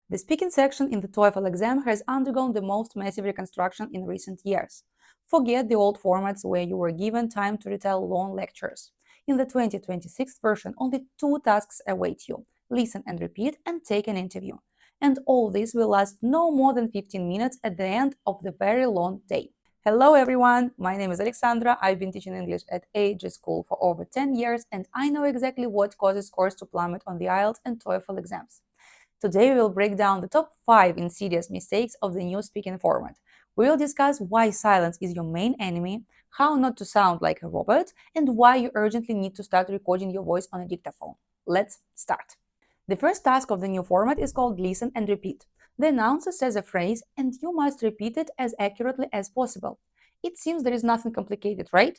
The speaking section in the TOEFL exam has undergone the most massive reconstruction in recent years. Forget the old formats where you were given time to retell long lectures. In the 2026 version, only 2 tasks await you: listen and repeat and take an interview. And all this will last no more than 15 minutes at the end of the very long day. Hello everyone, my name is Alexandra. I've been teaching English at AG School for over 10 years and I know exactly what causes scores to plummet on the IELTS and TOEFL exams. Today we will break down the top 5 insidious mistakes of the new speaking format. We will discuss why silence is your main enemy, how not to sound like a robot, and why you urgently need to start recording your voice on a dictaphone. Let's start. The first task of the new format is called listen and repeat. The announcer says a phrase and you must repeat it as accurately as possible. It seems there is nothing complicated, right?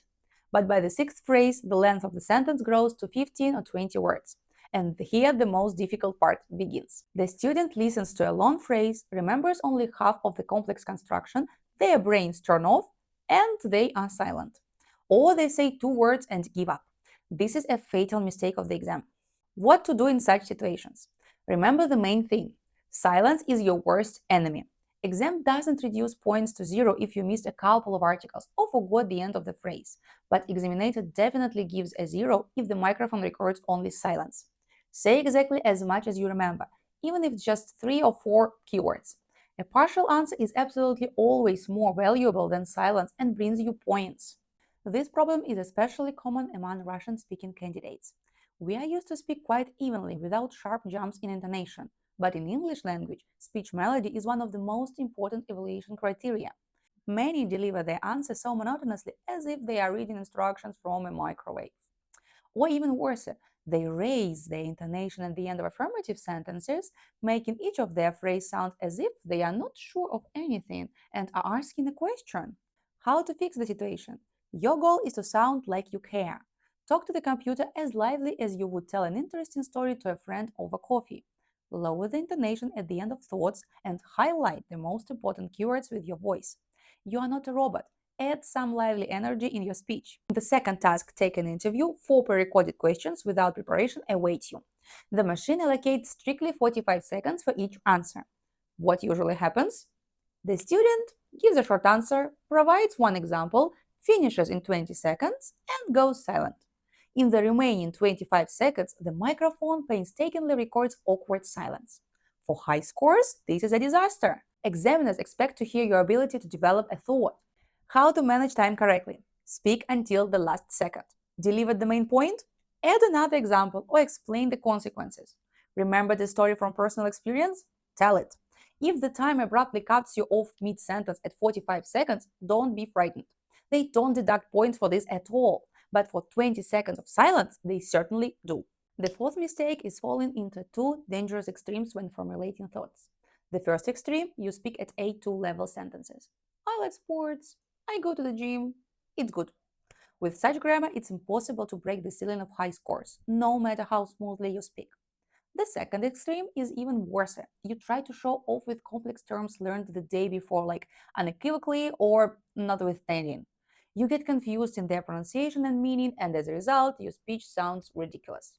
But by the sixth phrase, the length of the sentence grows to 15 or 20 words. And here the most difficult part begins. The student listens to a long phrase, remembers only half of the complex construction, their brains turn off, and they are silent. Or they say 2 words and give up. This is a fatal mistake of the exam. What to do in such situations? Remember the main thing. Silence is your worst enemy. Exam doesn't reduce points to 0 if you missed a couple of articles or forgot the end of the phrase, but examinator definitely gives a 0 if the microphone records only silence. Say exactly as much as you remember, even if it's just 3 or 4 keywords. A partial answer is absolutely always more valuable than silence and brings you points. This problem is especially common among Russian-speaking candidates. We are used to speak quite evenly without sharp jumps in intonation, but in English language, speech melody is one of the most important evaluation criteria. Many deliver their answers so monotonously as if they are reading instructions from a microwave. Or even worse, they raise their intonation at the end of affirmative sentences, making each of their phrases sound as if they are not sure of anything and are asking a question. How to fix the situation? Your goal is to sound like you care. Talk to the computer as lively as you would tell an interesting story to a friend over coffee. Lower the intonation at the end of thoughts and highlight the most important keywords with your voice. You are not a robot. Add some lively energy in your speech. The second task, take an interview. 4 pre-recorded questions without preparation await you. The machine allocates strictly 45 seconds for each answer. What usually happens? The student gives a short answer, provides one example, finishes in 20 seconds, and goes silent. In the remaining 25 seconds, the microphone painstakingly records awkward silence. For high scores, this is a disaster. Examiners expect to hear your ability to develop a thought. How to manage time correctly? Speak until the last second. Deliver the main point? Add another example or explain the consequences. Remember the story from personal experience? Tell it. If the time abruptly cuts you off mid-sentence at 45 seconds, don't be frightened. They don't deduct points for this at all, but for 20 seconds of silence, they certainly do. The fourth mistake is falling into 2 dangerous extremes when formulating thoughts. The first extreme, you speak at A2 level sentences. I like sports. I go to the gym. It's good. With such grammar, it's impossible to break the ceiling of high scores, no matter how smoothly you speak. The second extreme is even worse. You try to show off with complex terms learned the day before, like unequivocally or notwithstanding. You get confused in their pronunciation and meaning, and as a result, your speech sounds ridiculous.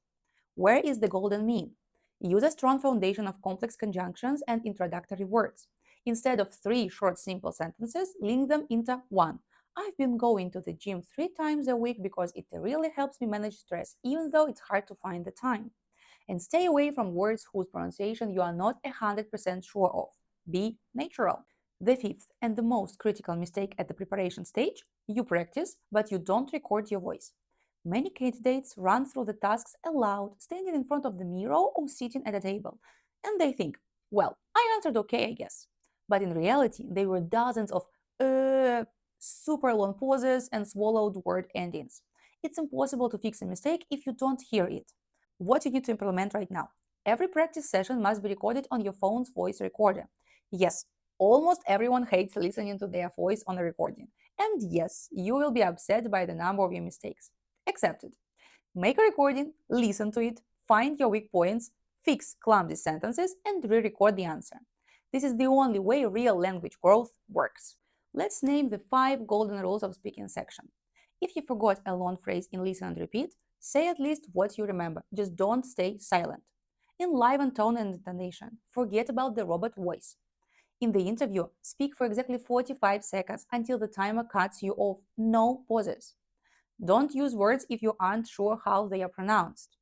Where is the golden mean? Use a strong foundation of complex conjunctions and introductory words. Instead of 3 short, simple sentences, link them into one. I've been going to the gym 3 times a week because it really helps me manage stress, even though it's hard to find the time. And stay away from words whose pronunciation you are not 100% sure of. Be natural. The fifth and the most critical mistake at the preparation stage, you practice, but you don't record your voice. Many candidates run through the tasks aloud, standing in front of the mirror or sitting at a table, and they think, well, I answered okay, I guess. But in reality, there were dozens of super long pauses and swallowed word endings. It's impossible to fix a mistake if you don't hear it. What you need to implement right now. Every practice session must be recorded on your phone's voice recorder. Yes, almost everyone hates listening to their voice on a recording. And yes, you will be upset by the number of your mistakes. Accept it. Make a recording, listen to it, find your weak points, fix clumsy sentences, and re-record the answer. This is the only way real language growth works. Let's name the 5 golden rules of speaking section. If you forgot a long phrase in listen and repeat, say at least what you remember. Just don't stay silent. Enliven tone and intonation. Forget about the robot voice. In the interview, speak for exactly 45 seconds until the timer cuts you off. No pauses. Don't use words if you aren't sure how they are pronounced.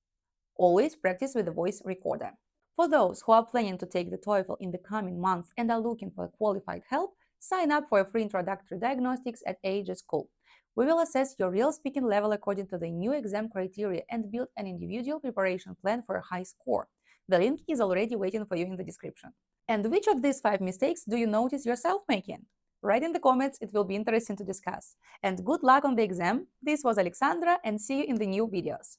Always practice with a voice recorder. For those who are planning to take the TOEFL in the coming months and are looking for qualified help, sign up for a free introductory diagnostics at AG School. We will assess your real speaking level according to the new exam criteria and build an individual preparation plan for a high score. The link is already waiting for you in the description. And which of these 5 mistakes do you notice yourself making? Write in the comments, it will be interesting to discuss. And good luck on the exam. This was Alexandra, and see you in the new videos.